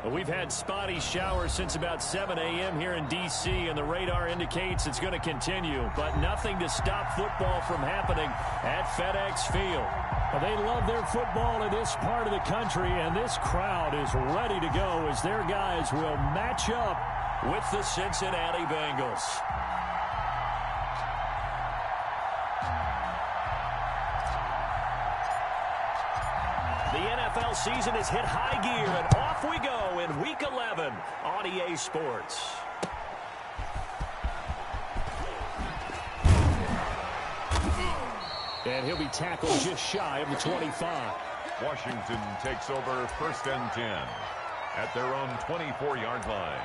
We've had spotty showers since about 7 a.m. here in D.C., and the radar indicates it's going to continue, but nothing to stop football from happening at FedEx Field. Well, they love their football in this part of the country, and this crowd is ready to go as their guys will match up with the Cincinnati Bengals. The NFL season has hit high gear, and off we go in Week 11 on EA Sports. And he'll be tackled just shy of the 25. Washington takes over 1st and 10 at their own 24-yard line.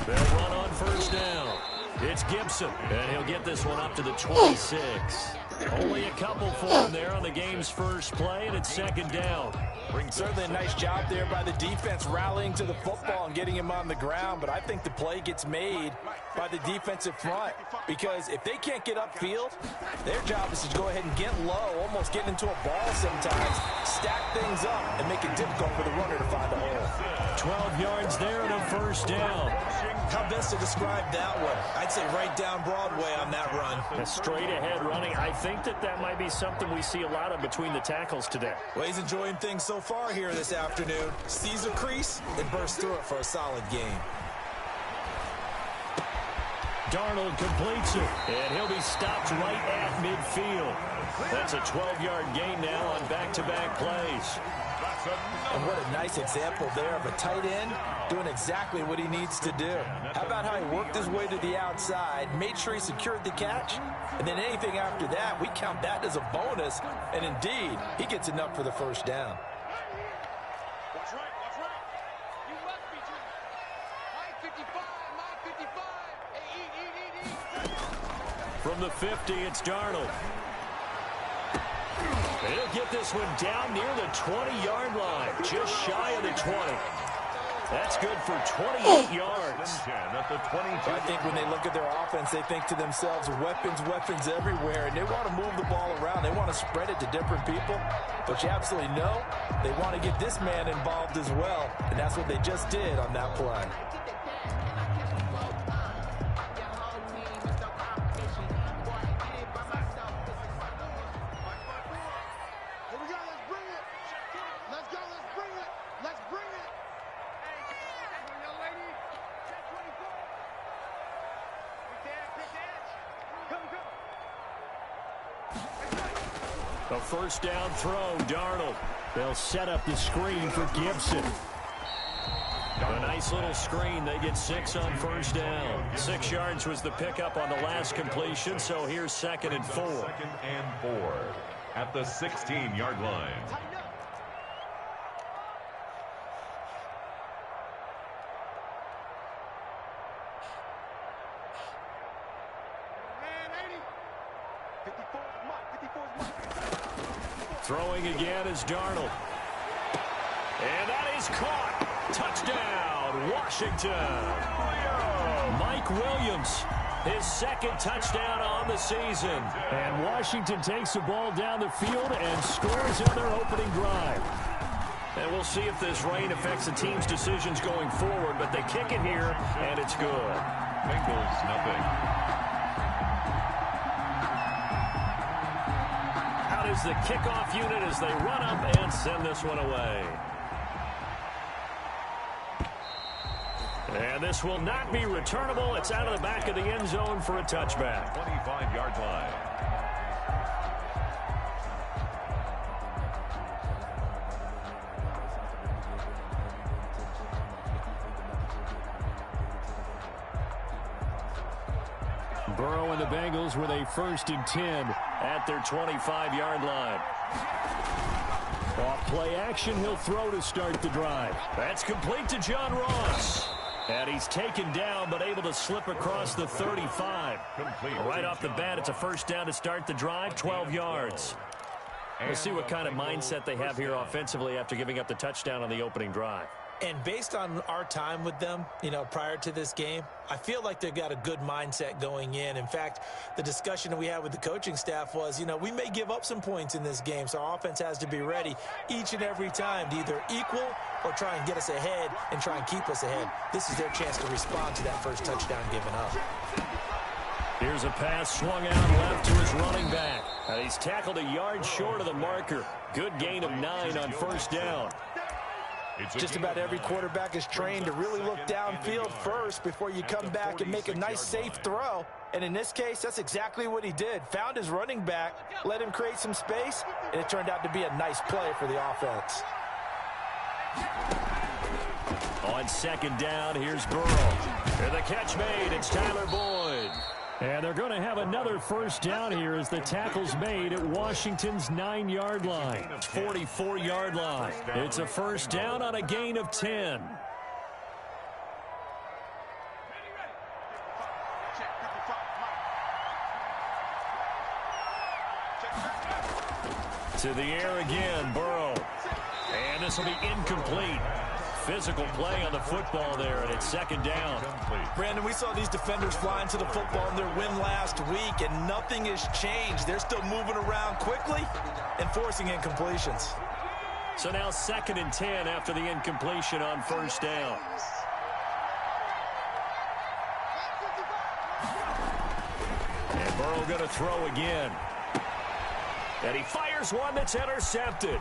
They'll run on 1st down. It's Gibson, and he'll get this one up to the 26. Only a couple for him there on the game's first play, and it's 2nd down. Certainly a nice job there by the defense rallying to the football and getting him on the ground, but I think the play gets made by the defensive front because if they can't get upfield, their job is to go ahead and get low, almost get into a ball sometimes, stack things up, and make it difficult for the runner to find a hole. 12 yards there and a 1st down. How best to describe that one? I'd say right down Broadway on that run. A straight-ahead running. I think that might be something we see a lot of between the tackles today. Well, he's enjoying things so far here this afternoon. Sees a crease and bursts through it for a solid game. Darnold completes it, and he'll be stopped right at midfield. That's a 12-yard gain now on back-to-back plays. And what a nice example there of a tight end doing exactly what he needs to do. How about how he worked his way to the outside, made sure he secured the catch, and then anything after that, we count that as a bonus, and indeed, he gets enough for the 1st down. From the 50, it's Darnold. He'll get this one down near the 20-yard line, just shy of the 20. That's good for 28 yards. I think when they look at their offense, they think to themselves, weapons, weapons everywhere, and they want to move the ball around. They want to spread it to different people, but you absolutely know they want to get this man involved as well, and that's what they just did on that play. A 1st down throw, Darnold. They'll set up the screen for Gibson. A nice little screen. They get 6 on 1st down. 6 yards was the pickup on the last completion, so here's 2nd and 4. 2nd and 4 at the 16-yard line. Throwing again is Darnold. And that is caught. Touchdown, Washington. Mike Williams, his 2nd touchdown on the season. And Washington takes the ball down the field and scores on their opening drive. And we'll see if this rain affects the team's decisions going forward, but they kick it here, and it's good. Bengals, nothing. Is the kickoff unit as they run up and send this one away. And this will not be returnable. It's out of the back of the end zone for a touchback. 25-yard line. Burrow and the Bengals with a 1st and 10 at their 25-yard line. Off play action, he'll throw to start the drive. That's complete to John Ross. And he's taken down, but able to slip across the 35. Right off the bat, it's a first down to start the drive, 12 yards. Let's see what kind of mindset they have here offensively after giving up the touchdown on the opening drive. And based on our time with them, prior to this game, I feel like they've got a good mindset going in. In fact, the discussion that we had with the coaching staff was, we may give up some points in this game, so our offense has to be ready each and every time to either equal or try and get us ahead and try and keep us ahead. This is their chance to respond to that first touchdown given up. Here's a pass swung out left to his running back. And he's tackled a yard short of the marker. Good gain of 9 on first down. Just about every quarterback is trained to really look downfield first before you come back and make a nice, safe throw. And in this case, that's exactly what he did. Found his running back, let him create some space, and it turned out to be a nice play for the offense. On second down, here's Burrow. And the catch made. It's Tyler Boyd. And they're going to have another first down here as the tackle's made at Washington's 9-yard line. 44-yard line. It's a first down on a gain of 10. To the air again, Burrow. And this will be incomplete. Physical play on the football there, and it's second down. Brandon, we saw these defenders flying to the football in their win last week, and nothing has changed. They're still moving around quickly and forcing incompletions. So now 2nd and 10 after the incompletion on first down. And Burrow going to throw again. And he fires one that's intercepted.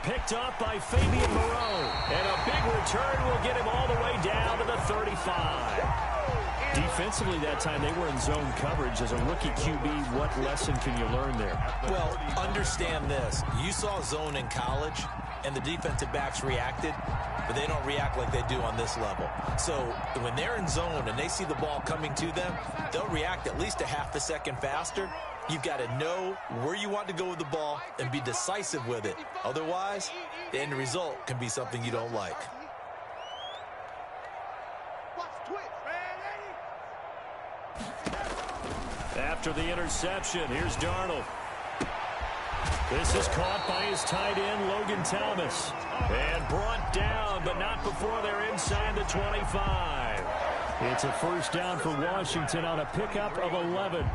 Picked up by Fabian Moreau. And a big return will get him all the way down to the 35. Defensively that time, they were in zone coverage. As a rookie QB, what lesson can you learn there? Well, understand this. You saw zone in college, and the defensive backs reacted, but they don't react like they do on this level. So when they're in zone and they see the ball coming to them, they'll react at least a half a second faster. You've got to know where you want to go with the ball and be decisive with it. Otherwise, the end result can be something you don't like. After the interception, here's Darnold. This is caught by his tight end, Logan Thomas. And brought down, but not before they're inside the 25. It's a first down for Washington on a pickup of 11.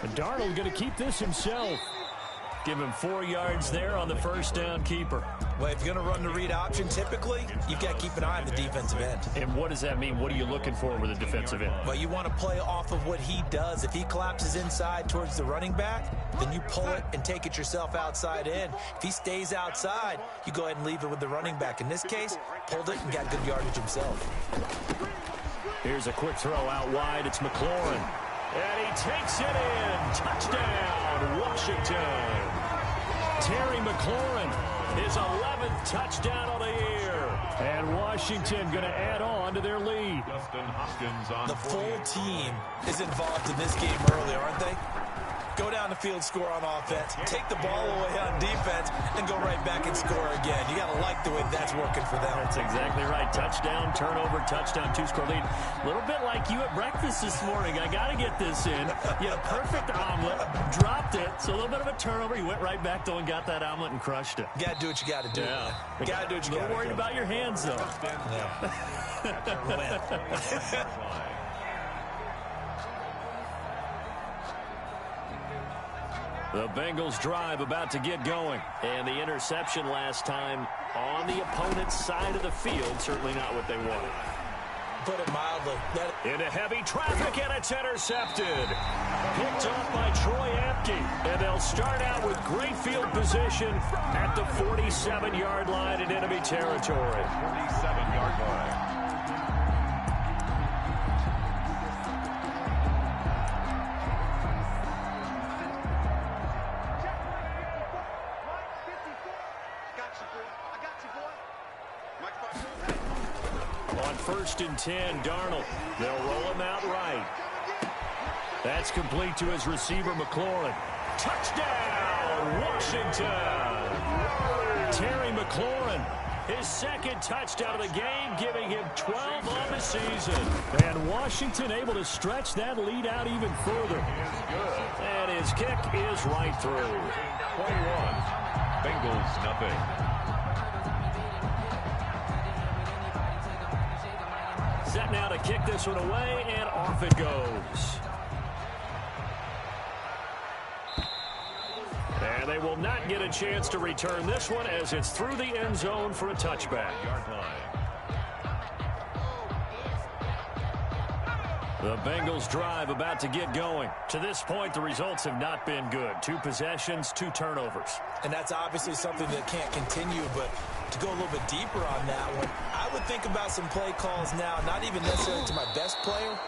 And Darnold going to keep this himself. Give him 4 yards there on the first down keeper. Well, if you're going to run the read option, typically, you've got to keep an eye on the defensive end. And what does that mean? What are you looking for with a defensive end? Well, you want to play off of what he does. If he collapses inside towards the running back, then you pull it and take it yourself outside in. If he stays outside, you go ahead and leave it with the running back. In this case, pulled it and got good yardage himself. Here's a quick throw out wide. It's McLaurin. And he takes it in. Touchdown, Washington. Terry McLaurin, his 11th touchdown of the year. And Washington going to add on to their lead. The full team is involved in this game early, aren't they? Go down the field, score on offense, take the ball away on defense, and go right back and score again. You got to like the way that's working for them. That's exactly right. Touchdown, turnover, touchdown, 2-score lead. A little bit like you at breakfast this morning. I got to get this in. You had a perfect omelet, dropped it, so a little bit of a turnover. You went right back, though, and got that omelet and crushed it. You got to do what you got to do. Yeah. You got to do what you got to do. A little worried about your hands, though. Yeah. The Bengals drive about to get going. And the interception last time on the opponent's side of the field. Certainly not what they wanted. Put it mildly. Into heavy traffic, and it's intercepted. Picked off by Troy Apke. And they'll start out with great field position at the 47-yard line in enemy territory. 47-yard line. On 1st and 10, Darnold. They'll roll him out right. That's complete to his receiver, McLaurin. Touchdown, Washington! Terry McLaurin, his second touchdown of the game, giving him 12 on the season. And Washington able to stretch that lead out even further. And his kick is right through. 21. Bengals nothing. Set now to kick this one away, and off it goes. And they will not get a chance to return this one as it's through the end zone for a touchback. The Bengals drive about to get going. To this point, the results have not been good. 2 possessions, 2 turnovers. And that's obviously something that can't continue, but to go a little bit deeper on that one, I would think about some play calls now, not even necessarily to my best player,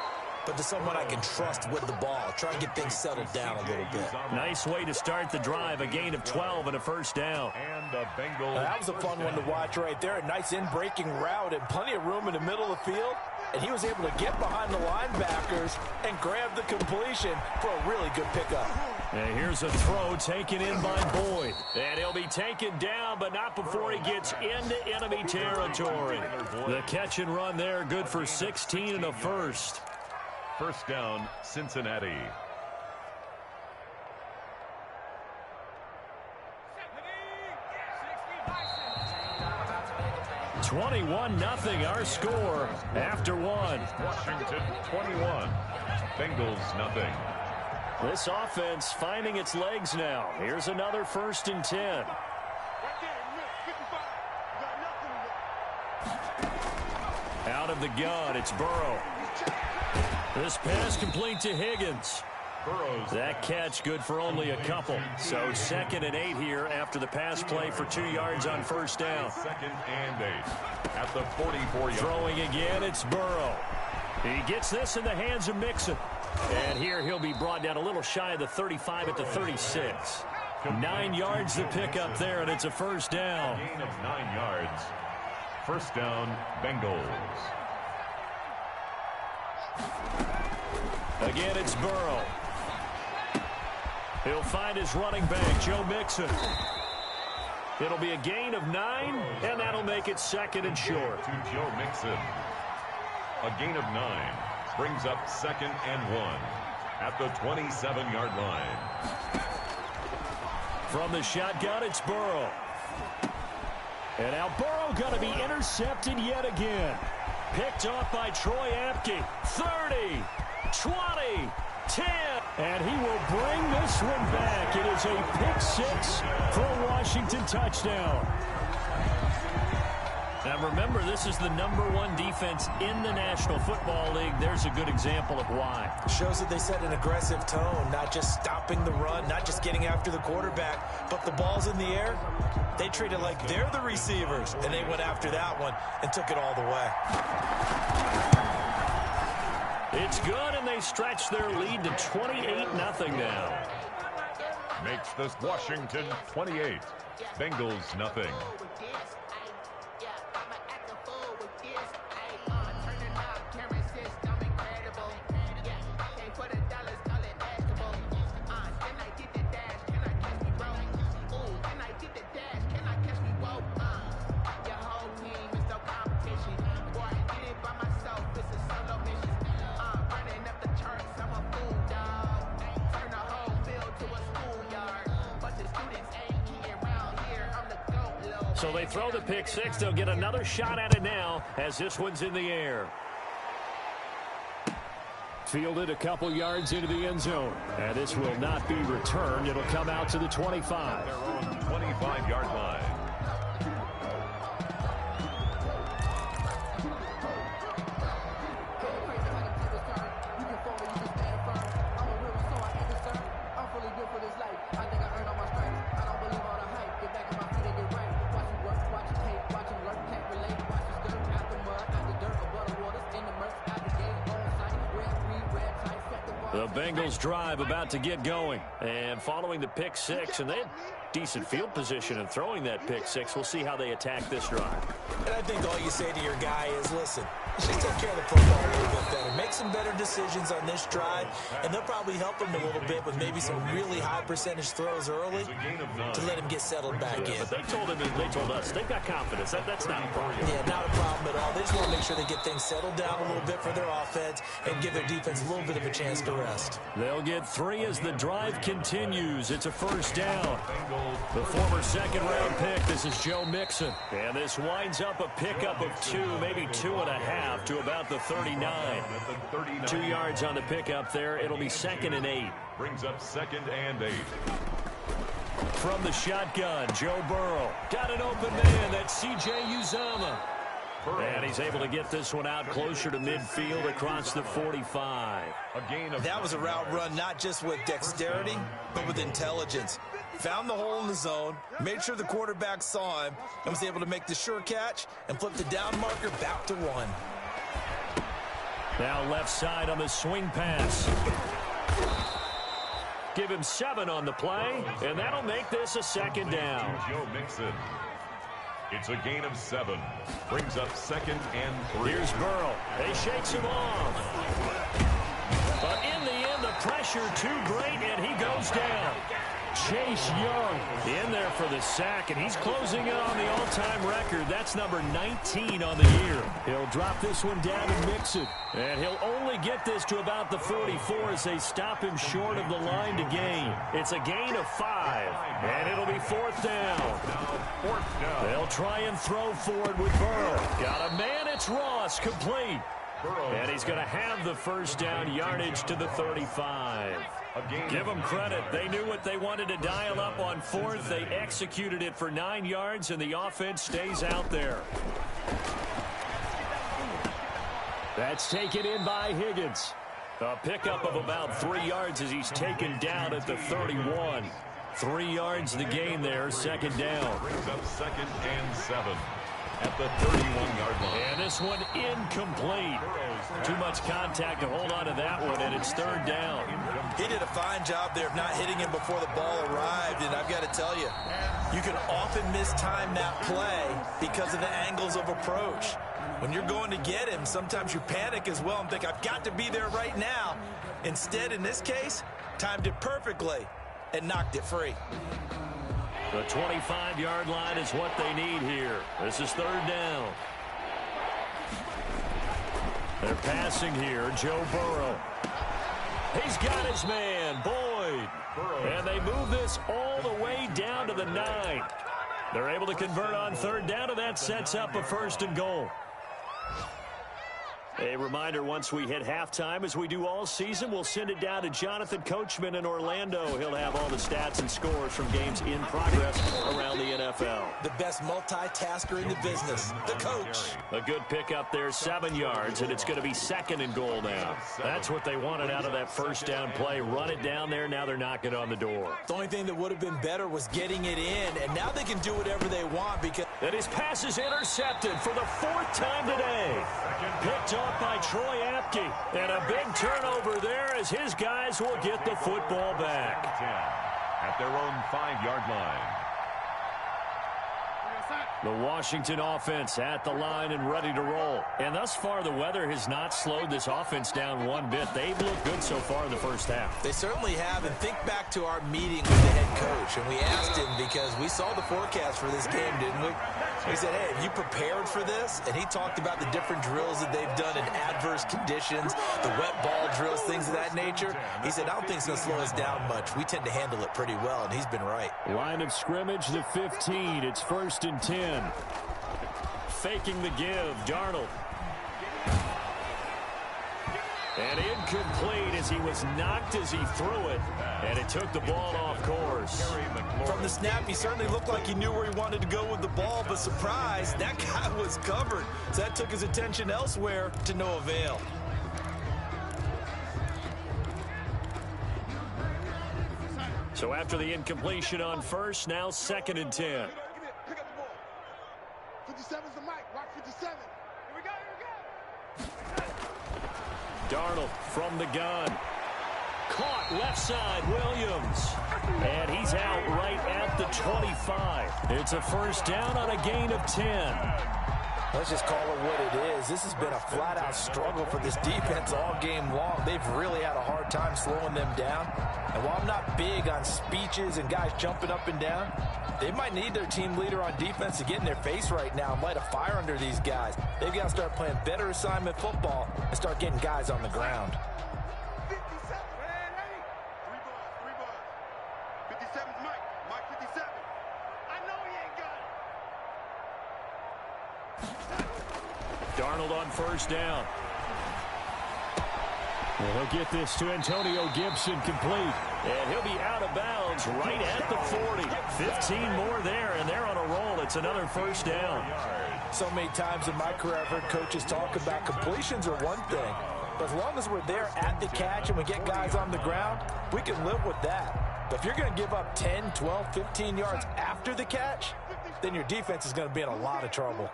but to someone I can trust with the ball. Try and get things settled down a little bit. Nice way to start the drive, a gain of 12 and a first down. And the Bengals. That was a fun one to watch right there. A nice in-breaking route and plenty of room in the middle of the field. And he was able to get behind the linebackers and grab the completion for a really good pickup. And here's a throw taken in by Boyd. And he'll be taken down, but not before he gets into enemy territory. The catch and run there, good for 16 and a first. First down, Cincinnati. 21-0 our score after one. Washington 21. Bengals nothing. This offense finding its legs now. Here's another 1st and 10. Out of the gun, it's Burrow. This pass complete to Higgins. That catch good for only a couple. So 2nd and 8 here after the pass play for 2 yards on first down. 2nd and 8 at the 44-yard. Throwing again, it's Burrow. He gets this in the hands of Mixon. And here he'll be brought down a little shy of the 35 at the 36. 9 yards to pick up there, and it's a first down. Gain of 9 yards. First down, Bengals. Again, it's Burrow. He'll find his running back, Joe Mixon. It'll be a gain of 9, and that'll make it 2nd and short. To Joe Mixon. A gain of 9 brings up 2nd and 1 at the 27-yard line. From the shotgun, it's Burrow. And now Burrow going to be intercepted yet again. Picked off by Troy Apke. 30, 20, 10. And he will bring this one back. It is a pick-6 for a Washington touchdown. Now remember, this is the #1 defense in the National Football League. There's a good example of why. Shows that they set an aggressive tone, not just stopping the run, not just getting after the quarterback, but the ball's in the air. They treat it like they're the receivers, and they went after that one and took it all the way. It's good, and they stretch their lead to 28-0 now. Makes this Washington 28. Bengals nothing. So they throw the pick-6. They'll get another shot at it now as this one's in the air. Fielded a couple yards into the end zone. And this will not be returned. It'll come out to the 25. Their own 25-yard line. The Bengals drive about to get going. And following the pick-6, and they decent field position and throwing that pick six. We'll see how they attack this drive. And I think all you say to your guy is, listen, let's just take care of the football a little bit better. Make some better decisions on this drive, and they'll probably help him a little bit with maybe some really high percentage throws early to let him get settled back in. But they told him, and they told us, they've got confidence. That's not a problem. Yeah, not a problem at all. They just want to make sure they get things settled down a little bit for their offense and give their defense a little bit of a chance to rest. They'll get 3 as the drive continues. It's a first down. The former second-round pick, this is Joe Mixon. And this winds up a pickup of 2, maybe 2.5 to about the 39. 2 yards on the pickup there. It'll be 2nd and 8. Brings up 2nd and 8. From the shotgun, Joe Burrow. Got an open man. That's C.J. Uzomah. And he's able to get this one out closer to midfield across the 45. That was a route run not just with dexterity, but with intelligence. Found the hole in the zone, made sure the quarterback saw him, and was able to make the sure catch and flip the down marker back to 1. Now left side on the swing pass. Give him 7 on the play, and that'll make this a 2nd down. Joe Mixon. It's a gain of 7. Brings up 2nd and 3. Here's Burrow. He shakes him off. But in the end, the pressure too great, and he goes down. Chase Young in there for the sack, and he's closing in on the all-time record. That's number 19 on the year. He'll drop this one down and mix it. And he'll only get this to about the 44 as they stop him short of the line to gain. It's a gain of 5, and it'll be 4th down. They'll try and throw forward with Burrow. Got a man, it's Ross, complete. And he's going to have the first down, yardage to the 35. Give them credit. They knew what they wanted to dial up on 4th. They executed it for 9 yards, and the offense stays out there. That's taken in by Higgins. A pickup of about 3 yards as he's taken down at the 31. 3 yards the gain there, 2nd down. Brings up 2nd and 7 at the 31-yard line. And this one incomplete. Too much contact to hold on to that one, and it's 3rd down. He did a fine job there of not hitting him before the ball arrived, and I've got to tell you, you can often mistime that play because of the angles of approach. When you're going to get him, sometimes you panic as well and think, I've got to be there right now. Instead, in this case, timed it perfectly and knocked it free. The 25-yard line is what they need here. This is 3rd down. They're passing here. Joe Burrow. He's got his man, Boyd. And they move this all the way down to the 9. They're able to convert on 3rd down, and that sets up a 1st and goal. A reminder, once we hit halftime, as we do all season, we'll send it down to Jonathan Coachman in Orlando. He'll have all the stats and scores from games in progress around the NFL. The best multitasker in the business, the coach. A good pickup there, 7 yards, and it's going to be 2nd and goal now. That's what they wanted out of that first down play. Run it down there, now they're knocking on the door. The only thing that would have been better was getting it in, and now they can do whatever they want because... And his pass is intercepted for the 4th time today. Picked up by Troy Apke. And a big turnover there as his guys will get the football back. At their own 5-yard line. The Washington offense at the line and ready to roll. And thus far, the weather has not slowed this offense down one bit. They've looked good so far in the first half. They certainly have. And think back to our meeting with the head coach. And we asked him because we saw the forecast for this game, didn't we? We said, hey, have you prepared for this? And he talked about the different drills that they've done in adverse conditions, the wet ball drills, things of that nature. He said, I don't think it's going to slow us down much. We tend to handle it pretty well, and he's been right. Line of scrimmage, the 15. It's 1st and 10. Faking the give, Darnold. And incomplete as he was knocked as he threw it. And it took the ball off course. From the snap, he certainly looked like he knew where he wanted to go with the ball, but surprise, that guy was covered. So that took his attention elsewhere to no avail. So after the incompletion on 1st, now 2nd and 10. 57's the mic. Rock 57. Here we go. Here we go. Darnold from the gun. caught left side, Williams. And he's out right at the 25. It's a first down on a gain of 10. Let's just call it what it is. This has been a flat-out struggle for this defense all game long. They've really had a hard time slowing them down. And while I'm not big on speeches and guys jumping up and down, they might need their team leader on defense to get in their face right now and light a fire under these guys. They've got to start playing better assignment football and start getting guys on the ground. 57's Mike. Mike 57. I know he ain't got it. Darnold on first down. Well, he'll get this to Antonio Gibson complete. And he'll be out of bounds right at the 40. 15 more there, and they're on a roll. It's another first down. So many times in my career I've heard coaches talk about completions are one thing. But as long as we're there at the catch and we get guys on the ground, we can live with that. But if you're going to give up 10, 12, 15 yards after the catch, then your defense is going to be in a lot of trouble.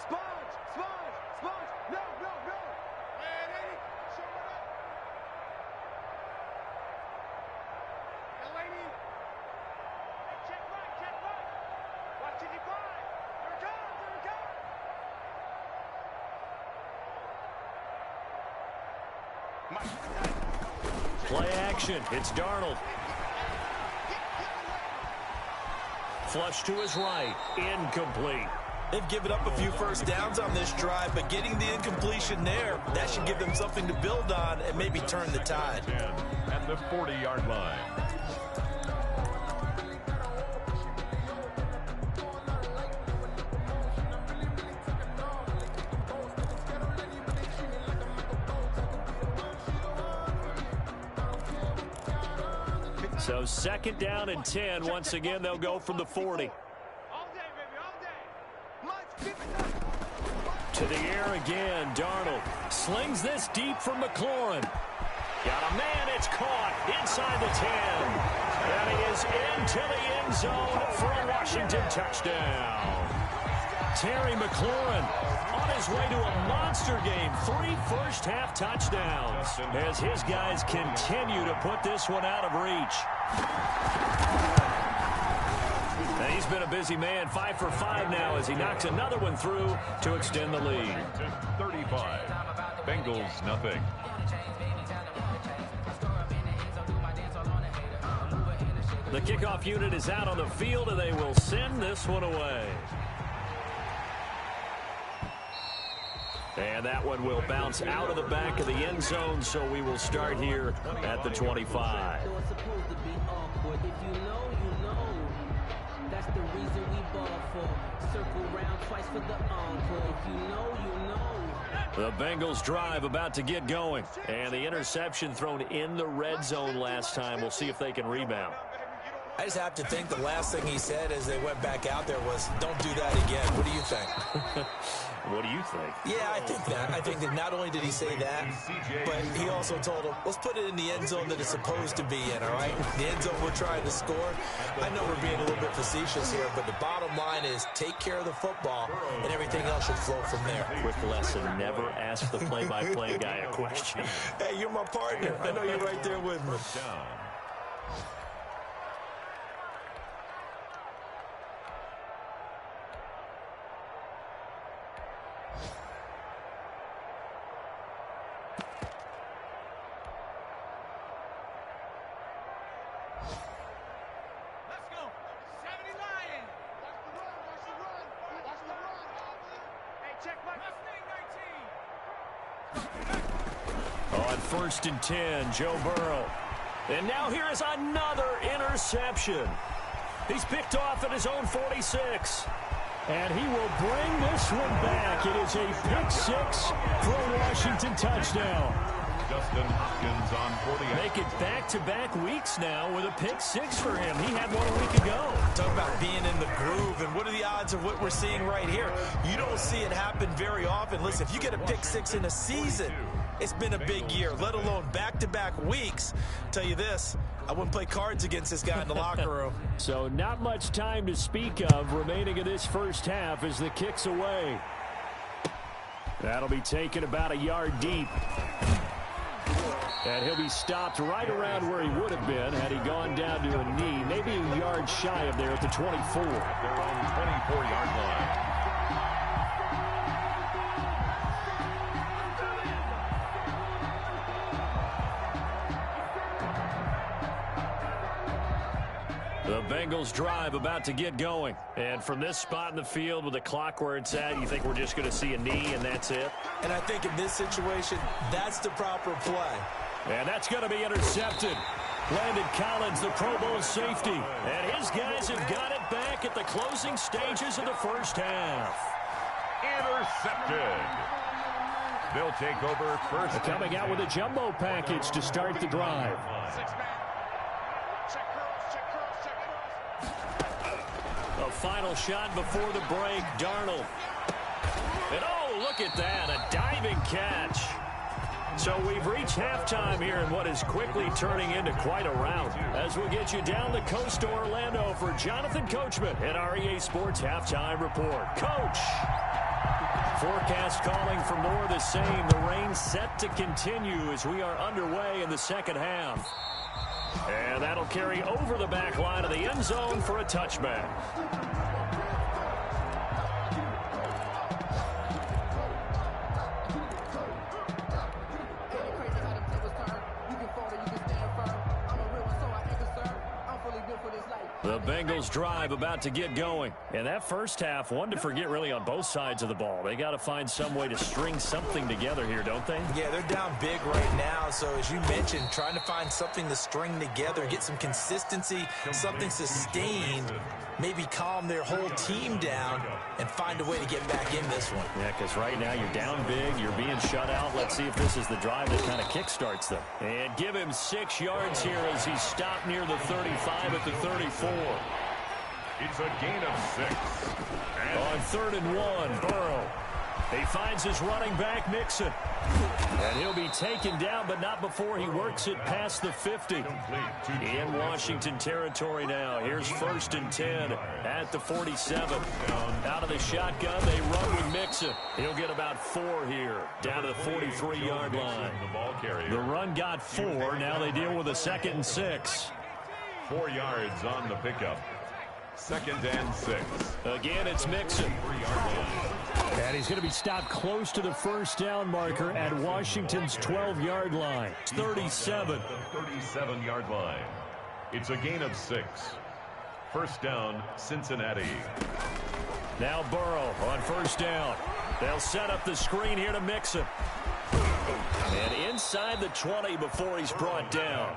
Sponge. No. Man, Eddie, show it up. Delaney. Hey, check right. Watch it, he flies. There it comes. Mike. Play action. It's Darnold. Flush to his right. Incomplete. They've given up a few first downs on this drive, but getting the incompletion there, that should give them something to build on and maybe turn the tide. At the 40-yard line. So second down and 10. Once again, they'll go from the 40. All day, baby, all day. Mike 59. To the air again, Darnold slings this deep from McLaurin. Got a man, it's caught inside the 10. And he is into the end zone for a Washington touchdown. Terry McLaurin on his way to a monster game. 3 first-half touchdowns as his guys continue to put this one out of reach. And he's been a busy man, 5 for 5 now as he knocks another one through to extend the lead. 35. Bengals, nothing. The kickoff unit is out on the field, and they will send this one away. And that one will bounce out of the back of the end zone, so we will start here at the 25. That's the reason we ball for. Circle round twice for the encore. If you know, you know. The Bengals drive about to get going. And the interception thrown in the red zone last time. We'll see if they can rebound. I just have to think the last thing he said as they went back out there was, don't do that again. What do you think? What do you think? Yeah, I think that. I think that not only did he say that, but he also told him, let's put it in the end zone that it's supposed to be in, all right? The end zone we're trying to score. I know we're being a little bit facetious here, but the bottom line is take care of the football, and everything else should flow from there. Quick lesson, never ask the play-by-play guy a question. Hey, you're my partner. I know you're right there with me. On 1st and 10, Joe Burrow. And now here is another interception. He's picked off at his own 46. And he will bring this one back. It is a pick 6 for a Washington touchdown. Justin Hopkins on 48. Make it back-to-back weeks now with a pick 6 for him. He had one a week ago. Talk about being in the groove, and what are the odds of what we're seeing right here? You don't see it happen very often. Listen, if you get a pick 6 in a season, it's been a big year, let alone back-to-back weeks. Tell you this, I wouldn't play cards against this guy in the locker room. So not much time to speak of remaining in this first half as the kick's away. That'll be taken about a yard deep. And he'll be stopped right around where he would have been had he gone down to a knee, maybe a yard shy of there at the 24. At their own 24-yard line. The Bengals drive about to get going. And from this spot in the field with the clock where it's at, you think we're just going to see a knee and that's it? And I think in this situation, that's the proper play. And that's going to be intercepted. Landon Collins, the Pro Bowl safety. And his guys have got it back at the closing stages of the first half. Intercepted. They'll take over first. Coming out with a jumbo package to start the drive. A final shot before the break, Darnold. And oh, look at that, a diving catch. So we've reached halftime here in what is quickly turning into quite a rout. As we'll get you down the coast to Orlando for Jonathan Coachman at our EA Sports Halftime Report. Coach! Forecast calling for more of the same. The rain set to continue as we are underway in the second half. And that'll carry over the back line of the end zone for a touchback. The Bengals drive about to get going. And that first half, one to forget really on both sides of the ball. They got to find some way to string something together here, don't they? Yeah, they're down big right now. So as you mentioned, trying to find something to string together, get some consistency, something sustained, maybe calm their whole team down and find a way to get back in this one. Yeah, because right now you're down big, you're being shut out. Let's see if this is the drive that kind of kickstarts them. And give him 6 yards here as he's stopped near the 35 at the 34. It's a gain of 6. On 3rd and 1, Burrow. He finds his running back, Mixon. And he'll be taken down, but not before he works it past the 50. In Washington territory now. Here's 1st and 10 at the 47. Out of the shotgun, they run with Mixon. He'll get about 4 here, down to the 43-yard line. The run got 4. Now they deal with a 2nd and 6. 4 yards on the pickup. 2nd and 6. Again, it's Mixon. And he's going to be stopped close to the first down marker at Washington's 12-yard line. 37. 37-yard line. It's a gain of 6. First down, Cincinnati. Now Burrow on first down. They'll set up the screen here to Mixon. And inside the 20 before he's brought down.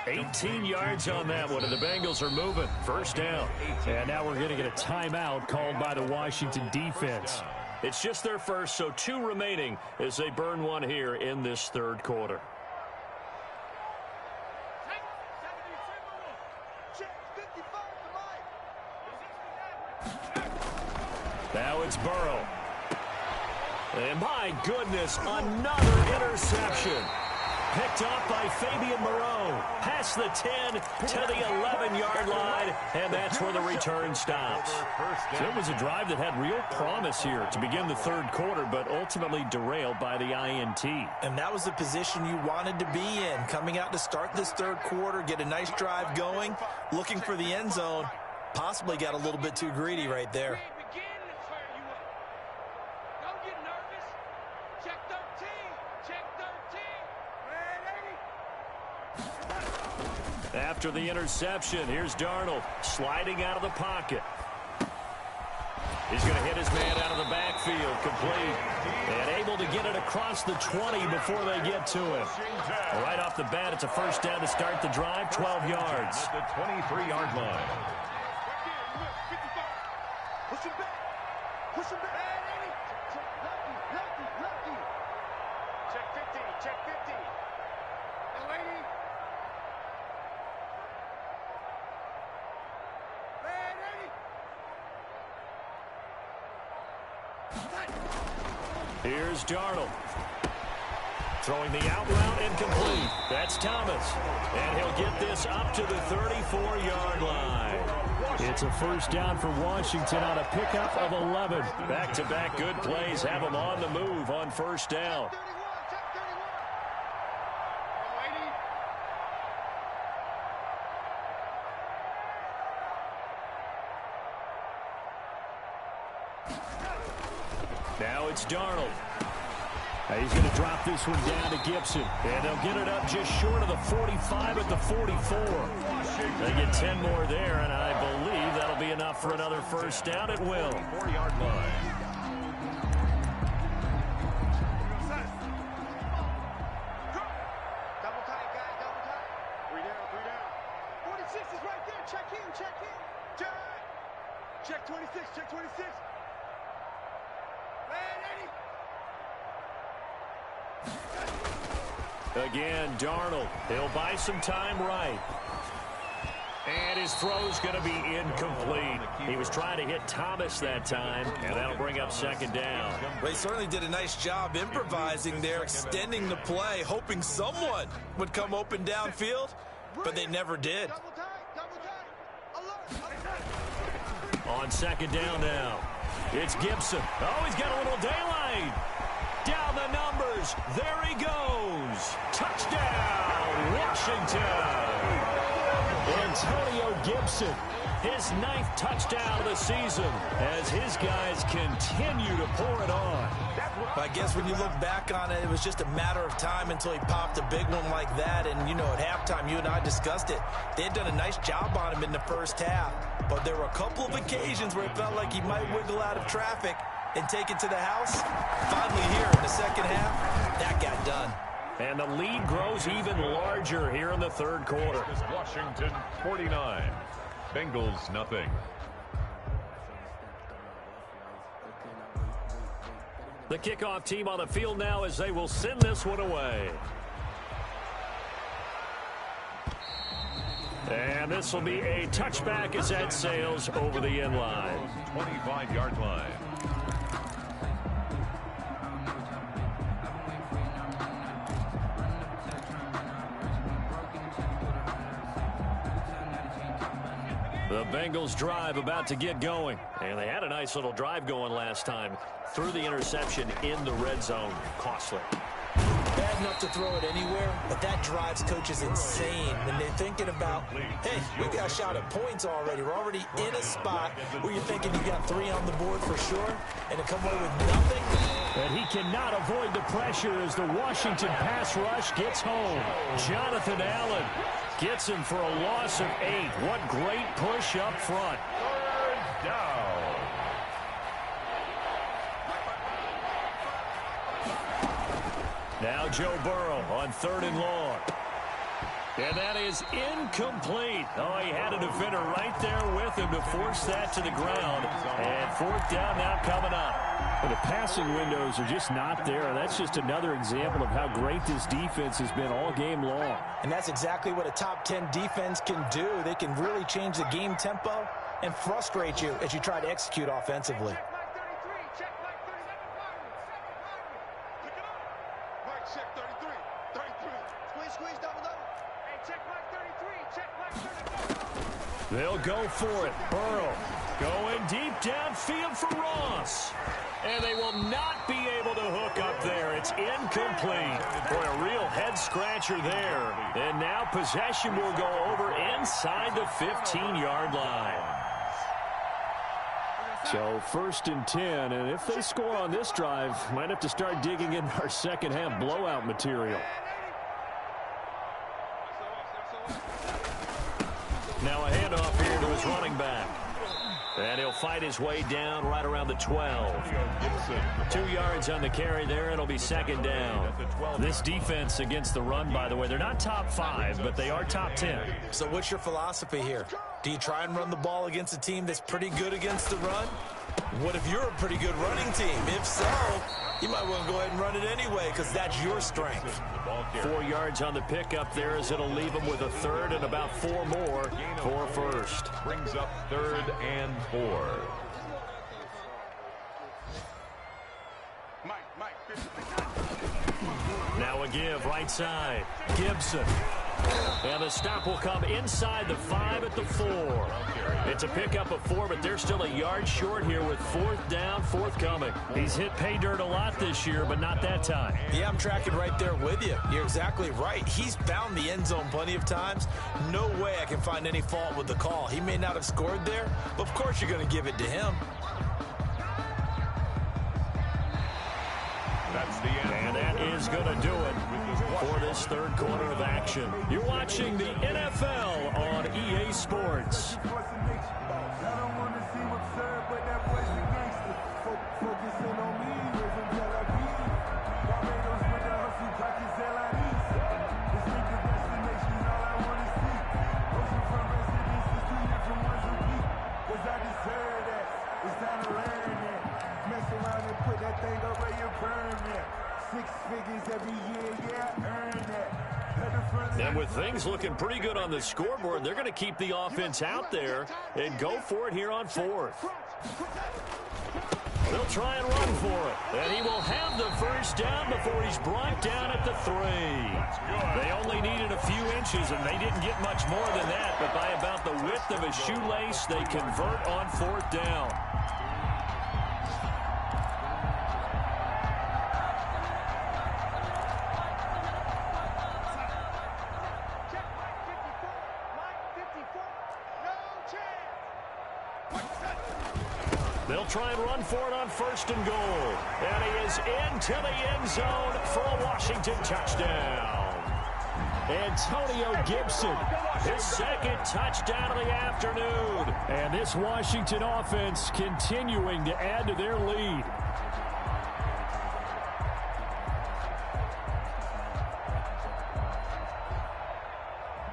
18 yards on that one, and the Bengals are moving. First down. And now we're going to get a timeout called by the Washington defense. It's just their first, so 2 remaining as they burn one here in this 3rd quarter. Now it's Burrow. And my goodness, another interception. Picked up by Fabian Moreau. Past the 10 to the 11-yard line, and that's where the return stops. So it was a drive that had real promise here to begin the 3rd quarter, but ultimately derailed by the INT. And that was the position you wanted to be in. Coming out to start this 3rd quarter, get a nice drive going, looking for the end zone. Possibly got a little bit too greedy right there. After the interception, here's Darnold sliding out of the pocket. He's going to hit his man out of the backfield, complete. And able to get it across the 20 before they get to him. Right off the bat, it's a first down to start the drive, 12 yards. At the 23-yard line. Push him back. Push him back. Check 50. Check 50. Lady. Here's Darnold. Throwing the out route incomplete. That's Thomas. And he'll get this up to the 34-yard line. It's a first down for Washington on a pickup of 11. Back-to-back good plays have them on the move on first down. Now it's Darnold. He's going to drop this one down to Gibson. And they'll get it up just short of the 45 at the 44. They get 10 more there, and I believe that'll be enough for another first down at will. 4-yard line. Double tight, guys, double tight. 3 down, 3 down. 46 is right there. Check in, check in. Check 26, check 26. Man, Eddie. Again, Darnold. He'll buy some time right. And his throw's going to be incomplete. He was trying to hit Thomas that time, and that'll bring up second down. Well, he certainly did a nice job improvising there, extending the play, hoping someone would come open downfield, but they never did. Double tight, alert. On second down now, it's Gibson. Oh, he's got a little daylight. Down the numbers. There he goes. Touchdown, Washington. Antonio Gibson, his 9th touchdown of the season as his guys continue to pour it on. I guess when you look back on it, it was just a matter of time until he popped a big one like that. And, you know, at halftime, you and I discussed it. They had done a nice job on him in the first half. But there were a couple of occasions where it felt like he might wiggle out of traffic and take it to the house. Finally here in the second half, that got done. And the lead grows even larger here in the third quarter. Washington 49. Bengals nothing. The kickoff team on the field now as they will send this one away. And this will be a touchback as that sails over the end line. 25-yard line. The Bengals drive about to get going. And they had a nice little drive going last time. Threw the interception in the red zone. Costly. Bad enough to throw it anywhere, but that drives coaches insane when they're thinking about, hey, we got a shot at points already. We're already in a spot where you're thinking you got 3 on the board for sure, and to come away with nothing. And he cannot avoid the pressure as the Washington pass rush gets home. Jonathan Allen gets him for a loss of 8. What great push up front. Third down. Now Joe Burrow on 3rd and long. And that is incomplete. Oh, he had a defender right there with him to force that to the ground. And 4th down now coming up. Well, the passing windows are just not there. That's just another example of how great this defense has been all game long. And that's exactly what a top 10 defense can do. They can really change the game tempo and frustrate you as you try to execute offensively. Check Mike 33, check Mike 33. Check 33, 33. Squeeze, double. Hey, check Mike 33, check Mike 33. They'll go for it. Burrow going deep downfield for Ross. And they will not be able to hook up there. It's incomplete. Boy, a real head-scratcher there. And now possession will go over inside the 15-yard line. So 1st and 10, and if they score on this drive, might have to start digging in our second half blowout material. Now a handoff here to his running back. And he'll fight his way down right around the 12. 2 yards on the carry there. It'll be 2nd down. This defense against the run, by the way, they're not top 5, but they are top 10. So what's your philosophy here? Do you try and run the ball against a team that's pretty good against the run? What if you're a pretty good running team? If so, you might want to go ahead and run it anyway because that's your strength. 4 yards on the pickup there as it'll leave them with a 3rd and about 4 more for 1st. Brings up 3rd and 4. Now a give right side. Gibson. And the stop will come inside the 5 at the 4. It's a pickup of 4, but they're still a yard short here with 4th down, forthcoming. He's hit pay dirt a lot this year, but not that time. Yeah, I'm tracking right there with you. You're exactly right. He's found the end zone plenty of times. No way I can find any fault with the call. He may not have scored there, but of course you're going to give it to him. And that is going to do it for this third quarter of action. You're watching the NFL on EA Sports. And with things looking pretty good on the scoreboard, they're going to keep the offense out there and go for it here on fourth. They'll try and run for it. And he will have the first down before he's brought down at the 3. They only needed a few inches, and they didn't get much more than that. But by about the width of a shoelace, they convert on fourth down. They'll try and run for it on first and goal. And he is into the end zone for a Washington touchdown. Antonio Gibson, his second touchdown of the afternoon. And this Washington offense continuing to add to their lead.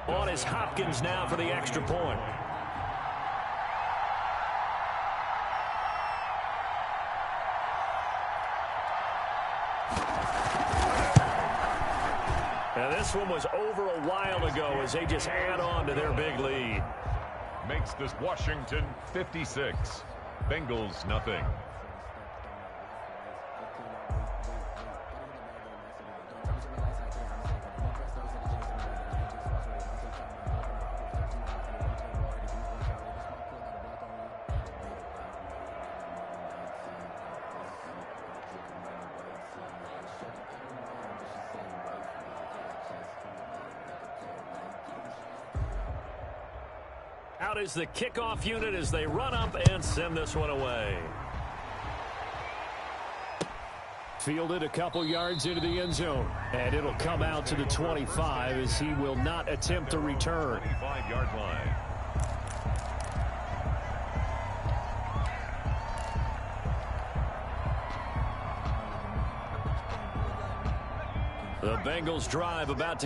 On is Hopkins now for the extra point. And this one was over a while ago as they just add on to their big lead. Makes this Washington 56. Bengals nothing. Out is the kickoff unit as they run up and send this one away. Fielded a couple yards into the end zone. And it'll come out to the 25 as he will not attempt a return. 25-yard line. The Bengals drive about to